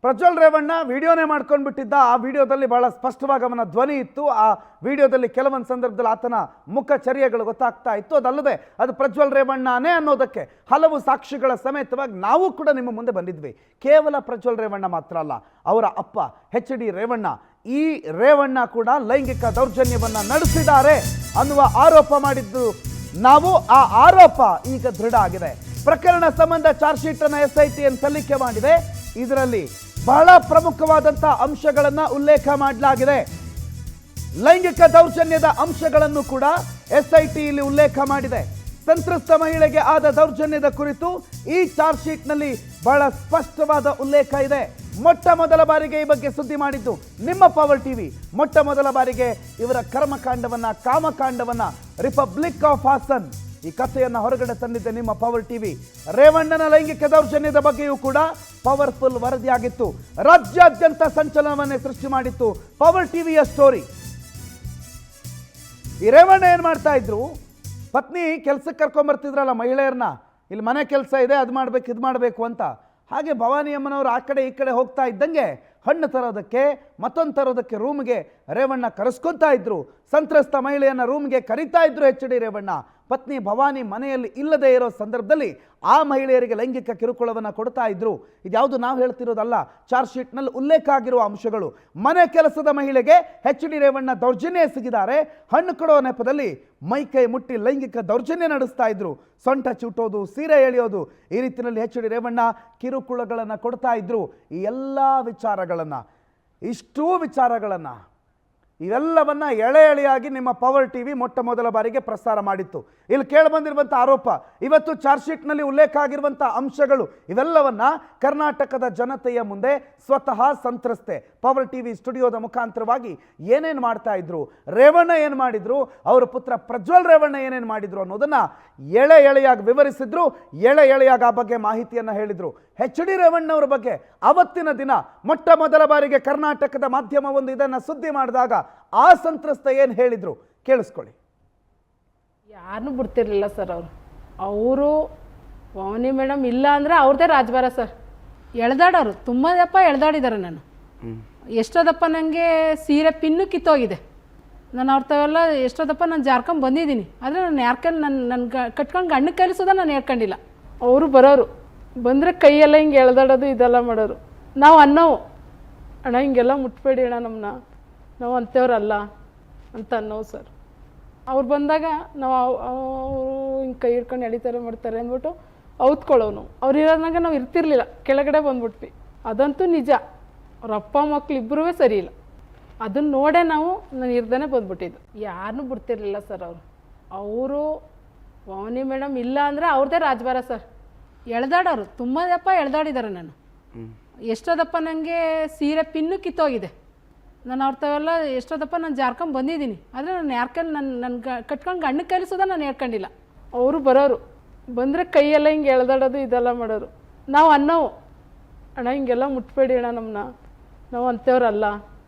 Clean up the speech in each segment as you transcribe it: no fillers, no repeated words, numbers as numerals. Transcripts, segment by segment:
ಪ್ರಜ್ವಲ್ ರೇವಣ್ಣ ವಿಡಿಯೋನೇ ಮಾಡ್ಕೊಂಡು ಬಿಟ್ಟಿದ್ದ. ಆ ವಿಡಿಯೋದಲ್ಲಿ ಬಹಳ ಸ್ಪಷ್ಟವಾಗಿ ಅವನ ಧ್ವನಿ ಇತ್ತು. ಆ ವಿಡಿಯೋದಲ್ಲಿ ಕೆಲವೊಂದು ಸಂದರ್ಭದಲ್ಲಿ ಆತನ ಮುಖಚರ್ಯಗಳು ಗೊತ್ತಾಗ್ತಾ ಇತ್ತು. ಅದಲ್ಲದೆ ಅದು ಪ್ರಜ್ವಲ್ ರೇವಣ್ಣನೇ ಅನ್ನೋದಕ್ಕೆ ಹಲವು ಸಾಕ್ಷಿಗಳ ಸಮೇತವಾಗಿ ನಾವು ಕೂಡ ನಿಮ್ಮ ಮುಂದೆ ಬಂದಿದ್ವಿ. ಕೇವಲ ಪ್ರಜ್ವಲ್ ರೇವಣ್ಣ ಮಾತ್ರ ಅಲ್ಲ, ಅವರ ಅಪ್ಪ HD ರೇವಣ್ಣ, ಈ ರೇವಣ್ಣ ಕೂಡ ಲೈಂಗಿಕ ದೌರ್ಜನ್ಯವನ್ನ ನಡೆಸಿದ್ದಾರೆ ಅನ್ನುವ ಆರೋಪ ಮಾಡಿದ್ದು ನಾವು. ಆ ಆರೋಪ ಈಗ ದೃಢ ಆಗಿದೆ. ಪ್ರಕರಣ ಸಂಬಂಧ ಚಾರ್ಜ್ ಶೀಟ್ ಅನ್ನು SIT ಸಲ್ಲಿಕೆ ಮಾಡಿದೆ. ಇದರಲ್ಲಿ ಬಹಳ ಪ್ರಮುಖವಾದಂತಹ ಅಂಶಗಳನ್ನ ಉಲ್ಲೇಖ ಮಾಡಲಾಗಿದೆ. ಲೈಂಗಿಕ ದೌರ್ಜನ್ಯದ ಅಂಶಗಳನ್ನು ಕೂಡ SIT ಇಲ್ಲಿ ಉಲ್ಲೇಖ ಮಾಡಿದೆ. ಸಂತ್ರಸ್ತ ಮಹಿಳೆಗೆ ಆದ ದೌರ್ಜನ್ಯದ ಕುರಿತು ಈ ಚಾರ್ಜ್ ಶೀಟ್ ನಲ್ಲಿ ಬಹಳ ಸ್ಪಷ್ಟವಾದ ಉಲ್ಲೇಖ ಇದೆ. ಮೊಟ್ಟ ಮೊದಲ ಬಾರಿಗೆ ಈ ಬಗ್ಗೆ ಸುದ್ದಿ ಮಾಡಿದ್ದು ನಿಮ್ಮ ಪವರ್ ಟಿವಿ. ಮೊಟ್ಟ ಮೊದಲ ಬಾರಿಗೆ ಇವರ ಕರ್ಮಕಾಂಡವನ್ನ, ಕಾಮಕಾಂಡವನ್ನ, ರಿಪಬ್ಲಿಕ್ ಆಫ್ ಹಾಸನ್ ಈ ಕಥೆಯನ್ನ ಹೊರಗಡೆ ತಂದಿದ್ದೆ ನಿಮ್ಮ ಪವರ್ ಟಿವಿ. ರೇವಣ್ಣನ ಲೈಂಗಿಕ ದೌರ್ಜನ್ಯದ ಬಗ್ಗೆಯೂ ಕೂಡ ಪವರ್ಫುಲ್ ವರದಿಯಾಗಿತ್ತು. ರಾಜ್ಯಾದ್ಯಂತ ಸಂಚಲನವನ್ನೇ ಸೃಷ್ಟಿ ಮಾಡಿತ್ತು ಪವರ್ ಟಿವಿಯ ಸ್ಟೋರಿ. ಈ ರೇವಣ್ಣ ಏನ್ ಮಾಡ್ತಾ ಇದ್ರು, ಪತ್ನಿ ಕೆಲ್ಸಕ್ಕೆ ಕರ್ಕೊಂಡ್ಬರ್ತಿದ್ರಲ್ಲ ಮಹಿಳೆಯರನ್ನ, ಇಲ್ಲಿ ಮನೆ ಕೆಲಸ ಇದೆ, ಅದು ಮಾಡ್ಬೇಕು ಇದು ಮಾಡಬೇಕು ಅಂತ. ಹಾಗೆ ಭವಾನಿ ಅಮ್ಮನವರು ಆ ಕಡೆ ಈ ಕಡೆ ಹೋಗ್ತಾ ಇದ್ದಂಗೆ ಹಣ್ಣು ತರೋದಕ್ಕೆ, ಮತ್ತೊಂದು ತರೋದಕ್ಕೆ ರೂಮ್ಗೆ ರೇವಣ್ಣ ಕರೆಸ್ಕೊತಾ ಇದ್ರು. ಸಂತ್ರಸ್ತ ಮಹಿಳೆಯನ್ನ ರೂಮ್ಗೆ ಕರೀತಾ ಇದ್ರು HD ರೇವಣ್ಣ. ಪತ್ನಿ ಭವಾನಿ ಮನೆಯಲ್ಲಿ ಇಲ್ಲದೆ ಇರೋ ಸಂದರ್ಭದಲ್ಲಿ ಆ ಮಹಿಳೆಯರಿಗೆ ಲೈಂಗಿಕ ಕಿರುಕುಳವನ್ನು ಕೊಡ್ತಾ ಇದ್ರು. ಇದ್ಯಾವುದು ನಾವು ಹೇಳ್ತಿರೋದಲ್ಲ, ಚಾರ್ಜ್ ಶೀಟ್ನಲ್ಲಿ ಉಲ್ಲೇಖ ಆಗಿರುವ ಅಂಶಗಳು. ಮನೆ ಕೆಲಸದ ಮಹಿಳೆಗೆ HD ರೇವಣ್ಣ ದೌರ್ಜನ್ಯ ಎಸಗಿದ್ದಾರೆ. ಹಣ್ಣು ಕೊಡೋ ನೆಪದಲ್ಲಿ ಮೈಕೈ ಮುಟ್ಟಿ ಲೈಂಗಿಕ ದೌರ್ಜನ್ಯ ನಡೆಸ್ತಾ ಇದ್ರು. ಸೊಂಟ ಚುಟ್ಟೋದು, ಸೀರೆ ಎಳೆಯೋದು, ಈ ರೀತಿಯಲ್ಲಿ HD ರೇವಣ್ಣ ಕಿರುಕುಳಗಳನ್ನು ಕೊಡ್ತಾ ಇದ್ರು. ಈ ಎಲ್ಲ ವಿಚಾರಗಳನ್ನು, ಇಷ್ಟೂ ವಿಚಾರಗಳನ್ನು, ಇವೆಲ್ಲವನ್ನ ಎಳೆ ಎಳೆಯಾಗಿ ನಿಮ್ಮ ಪವರ್ ಟಿವಿ ಮೊಟ್ಟ ಮೊದಲ ಬಾರಿಗೆ ಪ್ರಸಾರ ಮಾಡಿತ್ತು. ಇಲ್ಲಿ ಕೇಳಿಬಂದಿರುವಂಥ ಆರೋಪ, ಇವತ್ತು ಚಾರ್ಜ್ ಶೀಟ್ನಲ್ಲಿ ಉಲ್ಲೇಖ ಆಗಿರುವಂಥ ಅಂಶಗಳು, ಇವೆಲ್ಲವನ್ನ ಕರ್ನಾಟಕದ ಜನತೆಯ ಮುಂದೆ ಸ್ವತಃ ಸಂತ್ರಸ್ತೆ ಪವರ್ ಟಿವಿ ಸ್ಟುಡಿಯೋದ ಮುಖಾಂತರವಾಗಿ ಏನೇನು ಮಾಡ್ತಾ ಇದ್ರು, ರೇವಣ್ಣ ಏನು ಮಾಡಿದ್ರು, ಅವರ ಪುತ್ರ ಪ್ರಜ್ವಲ್ ರೇವಣ್ಣ ಏನೇನು ಮಾಡಿದ್ರು ಅನ್ನೋದನ್ನ ಎಳೆ ಎಳೆಯಾಗಿ ವಿವರಿಸಿದ್ರು. ಎಳೆ ಎಳೆಯಾಗಿ ಆ ಬಗ್ಗೆ ಮಾಹಿತಿಯನ್ನು ಹೇಳಿದ್ರು. HD ರೇವಣ್ಣವರ ಬಗ್ಗೆ ಅವತ್ತಿನ ದಿನ ಮೊಟ್ಟ ಮೊದಲ ಬಾರಿಗೆ ಕರ್ನಾಟಕದ ಮಾಧ್ಯಮವೊಂದು ಇದನ್ನು ಸುದ್ದಿ ಮಾಡಿದಾಗ ಆ ಸಂತ್ರಸ್ತ ಏನು ಹೇಳಿದ್ರು ಕೇಳಿಸ್ಕೊಳ್ಳಿ. ಯಾರನ್ನೂ ಬಿಡ್ತಿರ್ಲಿಲ್ಲ ಸರ್ ಅವರು ಭವಾನಿ ಮೇಡಮ್ ಇಲ್ಲ ಅಂದರೆ ಅವ್ರದ್ದೇ ರಾಜಭಾರ ಸರ್. ಎಳ್ದಾಡೋರು ತುಂಬ ದಪ್ಪ ಎಳ್ದಾಡಿದ್ದಾರೆ. ನಾನು ಎಷ್ಟೋದಪ್ಪ ನನಗೆ ಸೀರೆ ಪಿನ್ನು ಕಿತ್ತೋಗಿದೆ. ನಾನು ಅವ್ರ ತಾವೆಲ್ಲ ಎಷ್ಟೋದಪ್ಪ ನಾನು ಜಾರ್ಕೊಂಡು ಬಂದಿದ್ದೀನಿ. ಆದರೆ ನಾನು ಯಾರ್ಕಂಡು ನನ್ನ ಕಟ್ಕೊಂಡು ಗಂಡು ಕಲಿಸೋದ ನಾನು ಹೇಳ್ಕೊಂಡಿಲ್ಲ. ಅವರು ಬರೋರು ಬಂದರೆ ಕೈಯೆಲ್ಲ ಹಿಂಗೆ ಎಳ್ದಾಡೋದು, ಇದೆಲ್ಲ ಮಾಡೋರು. ನಾವು ಅನ್ನೋವು, ಅಣ್ಣ ಹಿಂಗೆಲ್ಲ ಮುಟ್ಬೇಡಿ ಅಣ್ಣ ನಮ್ಮನ್ನ, ನಾವು ಅಂಥವ್ರಲ್ಲ ಅಂತ ಅನ್ನೋವು ಸರ್. ಅವ್ರು ಬಂದಾಗ ನಾವು ಹಿಂಗೆ ಕೈ ಹಿಡ್ಕೊಂಡು ಎಳಿತಾರೆ ಮಾಡ್ತಾರೆ ಅಂದ್ಬಿಟ್ಟು ಔತ್ಕೊಳ್ಳೋನು. ಅವ್ರು ಇರೋದ್ನಾಗ ನಾವು ಇರ್ತಿರ್ಲಿಲ್ಲ, ಕೆಳಗಡೆ ಬಂದ್ಬಿಟ್ವಿ. ಅದಂತೂ ನಿಜ. ಅವ್ರ ಅಪ್ಪ ಮಕ್ಳು ಇಬ್ಬರೂ ಸರಿ ಇಲ್ಲ. ಅದನ್ನು ನೋಡೇ ನಾವು ನಾನು ಇರ್ದೇ ಬಂದ್ಬಿಟ್ಟಿದ್ದು. ಯಾರನ್ನೂ ಬಿಡ್ತಿರ್ಲಿಲ್ಲ ಸರ್ ಅವರು ಭವಾನಿ ಮೇಡಮ್ ಇಲ್ಲ ಅಂದರೆ ಅವ್ರದ್ದೇ ರಾಜಭಾರ ಸರ್. ಎಳ್ದಾಡೋರು ತುಂಬ ದಪ್ಪ ಎಳ್ದಾಡಿದ್ದಾರೆ. ನಾನು ಎಷ್ಟೋದಪ್ಪ ನನಗೆ ಸೀರೆ ಪಿನ್ನು ಕಿತ್ತೋಗಿದೆ. ನಾನು ಅವ್ರ ತಾವೆಲ್ಲ ಎಷ್ಟೋದಪ್ಪ ನಾನು ಜಾರ್ಕೊಂಡು ಬಂದಿದ್ದೀನಿ. ಆದರೆ ನಾನು ಯಾರ್ಕಂಡು ನನ್ನ ಕಟ್ಕೊಂಡು ಗಂಡು ಕಲಿಸೋದ ನಾನು ಹೇಳ್ಕೊಂಡಿಲ್ಲ. ಅವರು ಬರೋರು ಬಂದರೆ ಕೈಯೆಲ್ಲ ಹಿಂಗೆ ಎಳ್ದಾಡೋದು, ಇದೆಲ್ಲ ಮಾಡೋರು. ನಾವು ಅನ್ನೋವು, ಅಣ್ಣ ಹಿಂಗೆಲ್ಲ ಮುಟ್ಬೇಡಿ ಅಣ್ಣ ನಮ್ಮನ್ನ, ನಾವು ಅಂಥವ್ರಲ್ಲ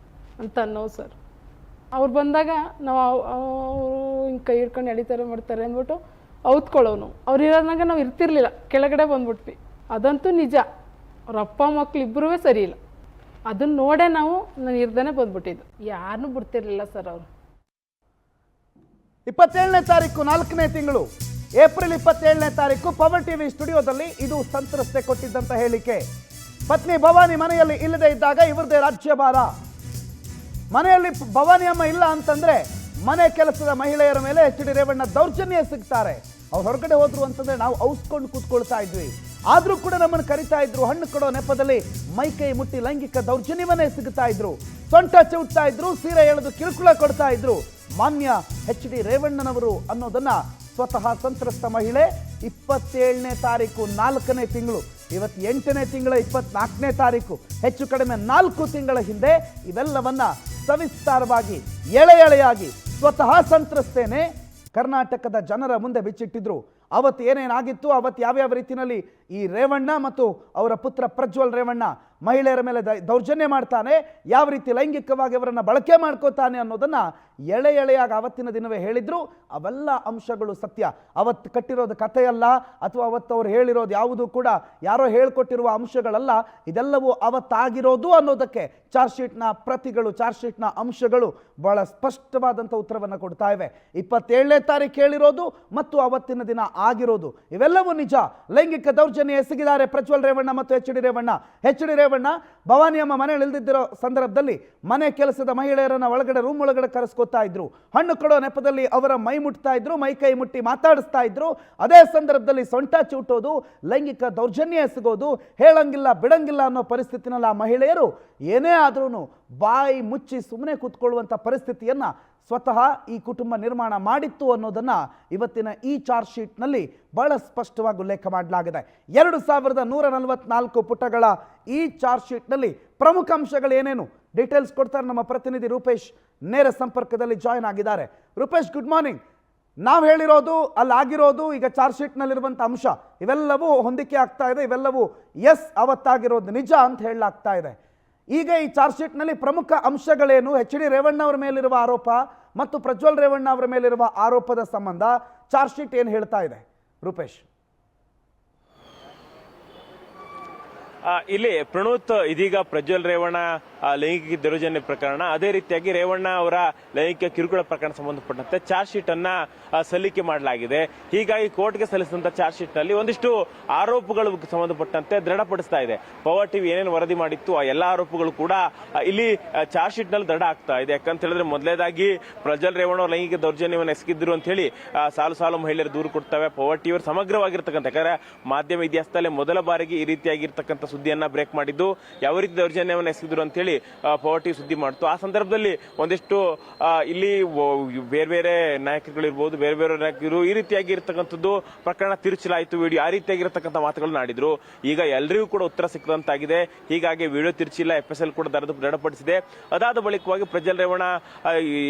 ಅಂತ ಅನ್ನೋವು ಸರ್. ಅವ್ರು ಬಂದಾಗ ನಾವು ಹಿಂಗೆ ಕೈ ಹಿಡ್ಕೊಂಡು ಎಳಿತಾರೆ ಮಾಡ್ತಾರೆ ಅಂದ್ಬಿಟ್ಟು ಔತ್ಕೊಳ್ಳೋನು. ಅವ್ರು ಇರೋದ್ನಾಗ ನಾವು ಇರ್ತಿರ್ಲಿಲ್ಲ, ಕೆಳಗಡೆ ಬಂದ್ಬಿಟ್ವಿ. ಅದಂತೂ ನಿಜ. ಅವ್ರ ಅಪ್ಪ ಮಕ್ಳು ಇಬ್ಬರೂ ಸರಿ ಇಲ್ಲ. ಅದನ್ನು ನೋಡೇ ನಾವು ನಾನು ಇರ್ದೇ ಬಂದ್ಬಿಟ್ಟಿದ್ದು. ಯಾರನ್ನೂ ಬಿಡ್ತಿರ್ಲಿಲ್ಲ ಸರ್ 27ನೇ ತಾರೀಕು 4ನೇ ತಿಂಗಳು ಏಪ್ರಿಲ್ 27ನೇ ತಾರೀಕು ಪವರ್ ಟಿವಿ ಸ್ಟುಡಿಯೋದಲ್ಲಿ ಇದು ಸಂತ್ರಸ್ತೆ ಕೊಟ್ಟಿದ್ದಂತ ಹೇಳಿಕೆ. ಪತ್ನಿ ಭವಾನಿ ಮನೆಯಲ್ಲಿ ಇಲ್ಲದೆ ಇದ್ದಾಗ ಇವರದೇ ರಾಜ್ಯಭಾರ. ಮನೆಯಲ್ಲಿ ಭವಾನಿ ಅಮ್ಮ ಇಲ್ಲ ಅಂತಂದ್ರೆ ಮನೆ ಕೆಲಸದ ಮಹಿಳೆಯರ ಮೇಲೆ HD ರೇವಣ್ಣ ದೌರ್ಜನ್ಯ ಸಿಗ್ತಾರೆ. ಅವ್ರು ಹೊರಗಡೆ ಹೋದ್ರು ಅಂತಂದ್ರೆ ನಾವು ಔಸ್ಕೊಂಡು ಕೂತ್ಕೊಳ್ತಾ ಇದ್ವಿ. ಆದ್ರೂ ಕೂಡ ನಮ್ಮನ್ನು ಕರಿತಾ ಇದ್ರು. ಹಣ್ಣು ಕೊಡೋ ನೆಪದಲ್ಲಿ ಮೈಕೈ ಮುಟ್ಟಿ ಲೈಂಗಿಕ ದೌರ್ಜನ್ಯವನ್ನೇ ಸಿಗುತ್ತಾ ಇದ್ರು. ಸೊಂಟ ಚಿವುಟ್ತಾ ಇದ್ರು, ಸೀರೆ ಎಳೆದು ಕಿರುಕುಳ ಕೊಡ್ತಾ ಇದ್ರು. ಮಾನ್ಯ HD ರೇವಣ್ಣನವರು ಅನ್ನೋದನ್ನ ಸ್ವತಃ ಸಂತ್ರಸ್ತ ಮಹಿಳೆ 27ನೇ ತಾರೀಕು 4ನೇ ತಿಂಗಳು, ಇವತ್ತು 8ನೇ ತಿಂಗಳ 24ನೇ ತಾರೀಕು, ಹೆಚ್ಚು ಕಡಿಮೆ 4 ತಿಂಗಳ ಹಿಂದೆ ಇವೆಲ್ಲವನ್ನ ಸವಿಸ್ತಾರವಾಗಿ ಎಳೆ ಎಳೆಯಾಗಿ ಸ್ವತಃ ಸಂತ್ರಸ್ತೇನೆ ಕರ್ನಾಟಕದ ಜನರ ಮುಂದೆ ಬಿಚ್ಚಿಟ್ಟಿದ್ರು. ಅವತ್ತು ಏನೇನಾಗಿತ್ತು, ಅವತ್ತು ಯಾವ್ಯಾವ ರೀತಿಯಲ್ಲಿ ಈ ರೇವಣ್ಣ ಮತ್ತು ಅವರ ಪುತ್ರ ಪ್ರಜ್ವಲ್ ರೇವಣ್ಣ ಮಹಿಳೆಯರ ಮೇಲೆ ದೌರ್ಜನ್ಯ ಮಾಡ್ತಾನೆ, ಯಾವ ರೀತಿ ಲೈಂಗಿಕವಾಗಿ ಅವರನ್ನು ಬಳಕೆ ಮಾಡ್ಕೋತಾನೆ ಅನ್ನೋದನ್ನ ಎಳೆಯಾಗಿ ಆವತ್ತಿನ ದಿನವೇ ಹೇಳಿದ್ರು. ಅವೆಲ್ಲ ಅಂಶಗಳು ಸತ್ಯ. ಅವತ್ತು ಕಟ್ಟಿರೋದು ಕಥೆಯಲ್ಲ, ಅಥವಾ ಅವತ್ತು ಅವ್ರು ಹೇಳಿರೋದು ಯಾವುದು ಕೂಡ ಯಾರೋ ಹೇಳ್ಕೊಟ್ಟಿರುವ ಅಂಶಗಳಲ್ಲ. ಇದೆಲ್ಲವೂ ಅವತ್ತಾಗಿರೋದು ಅನ್ನೋದಕ್ಕೆ ಚಾರ್ಜ್ ಶೀಟ್ನ ಪ್ರತಿಗಳು, ಚಾರ್ಜ್ ಶೀಟ್ನ ಅಂಶಗಳು ಬಹಳ ಸ್ಪಷ್ಟವಾದಂಥ ಉತ್ತರವನ್ನು ಕೊಡ್ತಾ ಇವೆ. 27ನೇ ತಾರೀಕು ಹೇಳಿರೋದು ಮತ್ತು ಅವತ್ತಿನ ದಿನ ಆಗಿರೋದು ಇವೆಲ್ಲವೂ ನಿಜ. ಲೈಂಗಿಕ ದೌರ್ಜನ್ಯ ಎಸಗಿದ್ದಾರೆ ಪ್ರಜ್ವಲ್ ರೇವಣ್ಣ ಮತ್ತು ಎಚ್ ಡಿ ರೇವಣ್ಣ ಭವಾನಿಯಮ್ಮ ಮನೆಯಲ್ಲಿ ಇಲ್ದಿದ್ದಿರೋ ಸಂದರ್ಭದಲ್ಲಿ ಮನೆ ಕೆಲಸದ ಮಹಿಳೆಯರನ್ನ ಒಳಗಡೆ ರೂಮ್ ಒಳಗಡೆ ಕರೆಸ್ಕೊತಾ ಇದ್ರು. ಹಣ್ಣು ಕೊಡೋ ನೆಪದಲ್ಲಿ ಅವರ ಮೈ ಮುಟ್ತಾ ಇದ್ರು, ಮೈ ಕೈ ಮುಟ್ಟಿ ಮಾತಾಡಿಸ್ತಾ ಇದ್ರು. ಅದೇ ಸಂದರ್ಭದಲ್ಲಿ ಸೊಂಟ ಚೂಟೋದು, ಲೈಂಗಿಕ ದೌರ್ಜನ್ಯ ಎಸಗೋದು, ಹೇಳಂಗಿಲ್ಲ ಬಿಡಂಗಿಲ್ಲ ಅನ್ನೋ ಪರಿಸ್ಥಿತಿನಲ್ಲಿ ಆ ಮಹಿಳೆಯರು ಏನೇ ಆದ್ರೂ ಬಾಯಿ ಮುಚ್ಚಿ ಸುಮ್ಮನೆ ಕೂತ್ಕೊಳ್ಳುವಂಥ ಪರಿಸ್ಥಿತಿಯನ್ನ ಸ್ವತಃ ಈ ಕುಟುಂಬ ನಿರ್ಮಾಣ ಮಾಡಿತ್ತು ಅನ್ನೋದನ್ನ ಇವತ್ತಿನ ಈ ಚಾರ್ಜ್ ಶೀಟ್ನಲ್ಲಿ ಬಹಳ ಸ್ಪಷ್ಟವಾಗಿ ಉಲ್ಲೇಖ ಮಾಡಲಾಗಿದೆ. 2144 ಪುಟಗಳ ಈ ಚಾರ್ಜ್ ಶೀಟ್ನಲ್ಲಿ ಪ್ರಮುಖ ಅಂಶಗಳು ಏನೇನು ಡೀಟೇಲ್ಸ್ ಕೊಡ್ತಾರೆ ನಮ್ಮ ಪ್ರತಿನಿಧಿ ರೂಪೇಶ್ ನೇರ ಸಂಪರ್ಕದಲ್ಲಿ ಜಾಯ್ನ್ ಆಗಿದ್ದಾರೆ. Rupesh, good morning. ನಾವು ಹೇಳಿರೋದು ಅಲ್ಲಾಗಿರೋದು, ಈಗ ಚಾರ್ಜ್ ಶೀಟ್ನಲ್ಲಿರುವಂಥ ಅಂಶ ಇವೆಲ್ಲವೂ ಹೊಂದಿಕೆ ಆಗ್ತಾ ಇದೆ, ಇವೆಲ್ಲವೂ ಎಸ್ ಅವತ್ತಾಗಿರೋದು ನಿಜ ಅಂತ ಹೇಳಲಾಗ್ತಾ ಇದೆ. ಈಗ ಈ ಚಾರ್ಜ್ ಶೀಟ್ನಲ್ಲಿ ಪ್ರಮುಖ ಅಂಶಗಳೇನು, ಎಚ್ ಡಿ ರೇವಣ್ಣ ಅವರ ಮೇಲಿರುವ ಆರೋಪ ಮತ್ತು ಪ್ರಜ್ವಲ್ ರೇವಣ್ಣ ಅವರ ಮೇಲಿರುವ ಆರೋಪದ ಸಂಬಂಧ ಚಾರ್ಜ್ ಶೀಟ್ ಏನು ಹೇಳ್ತಾ ಇದೆ ರೂಪೇಶ್? ಇಲ್ಲಿ ಪ್ರಣೋತ್, ಇದೀಗ ಪ್ರಜ್ವಲ್ ರೇವಣ್ಣ ಲೈಂಗಿಕ ದೌರ್ಜನ್ಯ ಪ್ರಕರಣ, ಅದೇ ರೀತಿಯಾಗಿ ರೇವಣ್ಣ ಅವರ ಲೈಂಗಿಕ ಕಿರುಕುಳ ಪ್ರಕರಣ ಸಂಬಂಧಪಟ್ಟಂತೆ ಚಾರ್ಜ್ ಶೀಟ್ ಅನ್ನ ಸಲ್ಲಿಕೆ ಮಾಡಲಾಗಿದೆ. ಹೀಗಾಗಿ ಕೋರ್ಟ್ಗೆ ಸಲ್ಲಿಸಿದಂತ ಚಾರ್ಜ್ ಶೀಟ್ ನಲ್ಲಿ ಒಂದಿಷ್ಟು ಆರೋಪಗಳು ಸಂಬಂಧಪಟ್ಟಂತೆ ದೃಢಪಡಿಸ್ತಾ ಇದೆ. ಪವರ್ ಟಿವಿ ಏನೇನು ವರದಿ ಮಾಡಿತ್ತು ಆ ಎಲ್ಲಾ ಆರೋಪಗಳು ಕೂಡ ಇಲ್ಲಿ ಚಾರ್ಜ್ ಶೀಟ್ ನಲ್ಲಿ ದೃಢ ಆಗ್ತಾ ಇದೆ. ಯಾಕಂತ ಹೇಳಿದ್ರೆ ಮೊದಲೇದಾಗಿ ಪ್ರಜ್ವಲ್ ರೇವಣ್ಣ ಅವರು ಲೈಂಗಿಕ ದೌರ್ಜನ್ಯವನ್ನು ಎಸಗಿದ್ರು ಅಂತ ಹೇಳಿ ಸಾಲು ಮಹಿಳೆಯರು ದೂರು ಕೊಡ್ತವೆ. ಪವರ್ ಟಿವಿ ಅವರು ಸಮಗ್ರವಾಗಿರ್ತಕ್ಕಂಥ, ಯಾಕಂದ್ರೆ ಮಾಧ್ಯಮ ಇತಿಹಾಸದಲ್ಲಿ ಮೊದಲ ಬಾರಿಗೆ ಈ ರೀತಿಯಾಗಿರ್ತಕ್ಕಂಥ ಸುದ್ದಿಯನ್ನ ಬ್ರೇಕ್ ಮಾಡಿದ್ದು, ಯಾವ ರೀತಿ ದೌರ್ಜನ್ಯವನ್ನು ಎಸಗಿದ್ರು ಅಂತ ಹೇಳಿ ಪವರ್ ಟಿವಿ ಸುದ್ದಿ ಮಾಡ್ತು. ಆ ಸಂದರ್ಭದಲ್ಲಿ ಒಂದಿಷ್ಟು ಇಲ್ಲಿ ಬೇರೆ ನಾಯಕರುಗಳಿರ್ಬೋದು, ಬೇರೆ ನಾಯಕರು ಈ ರೀತಿಯಾಗಿ ಇರತಕ್ಕಂಥದ್ದು ಪ್ರಕರಣ ತಿರುಚಲಾಯಿತು, ವಿಡಿಯೋ ಆ ರೀತಿಯಾಗಿರ್ತಕ್ಕಂಥ ಮಾತುಗಳನ್ನು ಆಡಿದ್ರು. ಈಗ ಎಲ್ಲರಿಗೂ ಕೂಡ ಉತ್ತರ ಸಿಕ್ಕದಂತಾಗಿದೆ. ಹೀಗಾಗಿ ವಿಡಿಯೋ ತಿರುಚಿಲ್ಲ, FSL ಕೂಡ ದೃಢಪಡಿಸಿದೆ. ಅದಾದ ಬಳಿಕವಾಗಿ ಪ್ರಜ್ವಲ್ ರೇವಣ್ಣ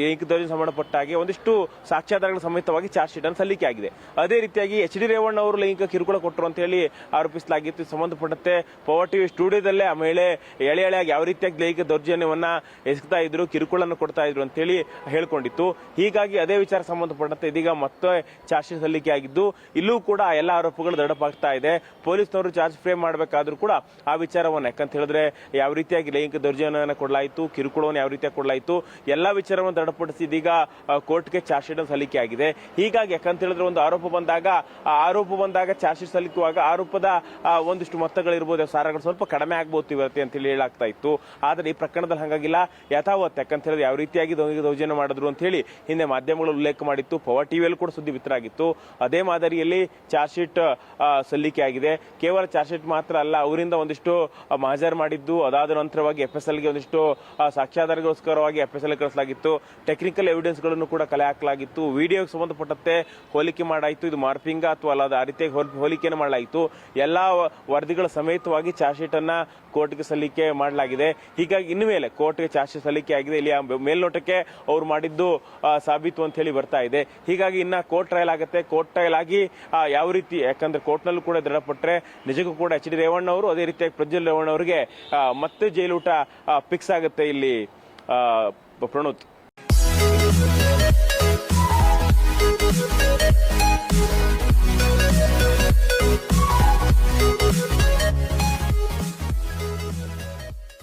ಲೈಂಗಿಕ ದೌರ್ಜನ್ಯ ಸಂಬಂಧಪಟ್ಟ ಹಾಗೆ ಒಂದಿಷ್ಟು ಸಾಕ್ಷ್ಯಾಧಾರಗಳ ಸಮೇತವಾಗಿ ಚಾರ್ಜ್ ಶೀಟ್ ಅನ್ನು ಸಲ್ಲಿಕೆ ಆಗಿದೆ. ಅದೇ ರೀತಿಯಾಗಿ ಎಚ್ ಡಿ ರೇವಣ್ಣ ಅವರು ಲೈಂಗಿಕ ಕಿರುಕುಳ ಕೊಟ್ಟರು ಅಂತ ಹೇಳಿ ಆರೋಪಿಸಲಾಗಿತ್ತು. ಸಂಬಂಧಪಟ್ಟಂತೆ ಪವರ್ ಟಿವಿ ಸ್ಟುಡಿಯೋದಲ್ಲೇ ಆ ಮಹಿಳೆ ಎಳೆಯಾಗಿ ಯಾವ ರೀತಿಯಾಗಿ ಲೈಂಗಿಕ ದೌರ್ಜನ್ಯವನ್ನ ಎಸಗ್ತಾ ಇದ್ರು, ಕಿರುಕುಳನ್ನು ಕೊಡ್ತಾ ಇದ್ರು ಅಂತ ಹೇಳಿ ಹೇಳ್ಕೊಂಡಿತ್ತು. ಹೀಗಾಗಿ ಅದೇ ವಿಚಾರ ಸಂಬಂಧಪಟ್ಟಂತೆ ಇದೀಗ ಮತ್ತೆ ಚಾರ್ಜ್ ಶೀಟ್ ಸಲ್ಲಿಕೆ ಆಗಿದ್ದು, ಇಲ್ಲೂ ಕೂಡ ಎಲ್ಲ ಆರೋಪಗಳು ದೃಢಪಾಗ್ತಾ ಇದೆ. ಪೊಲೀಸ್ನವರು ಚಾರ್ಜ್ ಫ್ರೇಮ್ ಮಾಡಬೇಕಾದ್ರೂ ಕೂಡ ಆ ವಿಚಾರವನ್ನ, ಯಾಕಂತ ಹೇಳಿದ್ರೆ ಯಾವ ರೀತಿಯಾಗಿ ಲೈಂಗಿಕ ದೌರ್ಜನ್ಯವನ್ನು ಕೊಡಲಾಯಿತು, ಕಿರುಕುಳವನ್ನು ಯಾವ ರೀತಿಯಾಗಿ ಕೊಡಲಾಯಿತು, ಎಲ್ಲಾ ವಿಚಾರವನ್ನು ದೃಢಪಡಿಸಿ ಇದೀಗ ಕೋರ್ಟ್ಗೆ ಚಾರ್ಜ್ ಶೀಟ್ ಸಲ್ಲಿಕೆ ಆಗಿದೆ. ಹೀಗಾಗಿ ಯಾಕಂತ ಹೇಳಿದ್ರೆ ಒಂದು ಆರೋಪ ಬಂದಾಗ ಚಾರ್ಜ್ ಶೀಟ್ ಸಲ್ಲಿಸುವಾಗ ಆರೋಪದ ಒಂದಿಷ್ಟು ಮೊತ್ತಗಳಿರ್ಬೋದು, ಸಾರಗಳು ಸ್ವಲ್ಪ ಕಡಿಮೆ ಆಗ್ಬೋದು ಇವತ್ತೆ ಅಂತ ಹೇಳಿ ಹೇಳಾಗ್ತಾ ಇತ್ತು. ಆದ್ರೆ ಈ ಪ್ರಕರಣದಲ್ಲಿ ಹಂಗಾಗಿಲ್ಲ, ಯಥಾವತ್. ಯಾಕಂತ ಹೇಳಿದ್ರೆ ಯಾವ ರೀತಿಯಾಗಿ ದೌರ್ಜನ್ಯ ಮಾಡಿದ್ರು ಅಂತ ಹೇಳಿ ಹಿಂದೆ ಮಾಧ್ಯಮಗಳು ಉಲ್ಲೇಖ ಮಾಡಿತ್ತು, ಪವರ್ ಟಿವಿಯಲ್ಲಿ ಕೂಡ ಸುದ್ದಿ ಬಿತ್ತರಾಗಿತ್ತು. ಅದೇ ಮಾದರಿಯಲ್ಲಿ ಚಾರ್ಜ್ ಶೀಟ್ ಸಲ್ಲಿಕೆ ಆಗಿದೆ. ಕೇವಲ ಚಾರ್ಜ್ ಶೀಟ್ ಮಾತ್ರ ಅಲ್ಲ, ಅವರಿಂದ ಒಂದಿಷ್ಟು ಮಹಜರ್ ಮಾಡಿದ್ದು, ಅದಾದ ನಂತರವಾಗಿ FSLಗೆ ಒಂದಿಷ್ಟು ಸಾಕ್ಷ್ಯಾಧಾರಗೋಸ್ಕರವಾಗಿ FSL ಕಳಿಸಲಾಗಿತ್ತು. ಟೆಕ್ನಿಕಲ್ ಎವಿಡೆನ್ಸ್ ಗಳನ್ನು ಕೂಡ ಕಲೆ ಹಾಕಲಾಗಿತ್ತು. ವಿಡಿಯೋಗೆ ಸಂಬಂಧಪಟ್ಟಂತೆ ಹೋಲಿಕೆ ಮಾಡಾಯಿತು. ಇದು ಮಾರ್ಫಿಂಗ್ ಅಥವಾ ಅಲ್ಲ, ಆ ರೀತಿಯಾಗಿ ಹೋಲಿಕೆಯನ್ನು ಮಾಡಲಾಯಿತು. ಎಲ್ಲಾ ವರದಿಗಳ ಸಮೇತವಾಗಿ ಚಾರ್ಜ್ ಶೀಟ್ ಅನ್ನ ಕೋರ್ಟ್ಗೆ ಸಲ್ಲಿಕೆ ಮಾಡಲಾಗಿದೆ. ಹೀಗಾಗಿ ಇನ್ನು ಮೇಲೆ ಕೋರ್ಟ್ಗೆ ಚಾರ್ಜ್ ಶೀಟ್ ಸಲ್ಲಿಕೆ ಆಗಿದೆ. ಇಲ್ಲಿ ಮೇಲ್ನೋಟಕ್ಕೆ ಅವ್ರು ಮಾಡಿದ್ದು ಸಾಬೀತು ಅಂತ ಹೇಳಿ ಬರ್ತಾ ಇದೆ. ಹೀಗಾಗಿ ಇನ್ನ ಕೋರ್ಟ್ ಟ್ರಯಲ್ ಆಗುತ್ತೆ. ಕೋರ್ಟ್ ಟ್ರಯಲ್ ಆಗಿ ಯಾವ ರೀತಿ, ಯಾಕಂದ್ರೆ ಕೋರ್ಟ್ ನಲ್ಲೂ ಕೂಡ ದೃಢಪಟ್ಟರೆ ನಿಜಕ್ಕೂ ಕೂಡ ಎಚ್ ಡಿ ರೇವಣ್ಣ ಅವರು, ಅದೇ ರೀತಿಯಾಗಿ ಪ್ರಜ್ವಲ್ ರೇವಣ್ಣ ಅವರಿಗೆ ಮತ್ತೆ ಜೈಲೂಟ ಫಿಕ್ಸ್ ಆಗುತ್ತೆ ಇಲ್ಲಿ ಪ್ರಣೋತ್.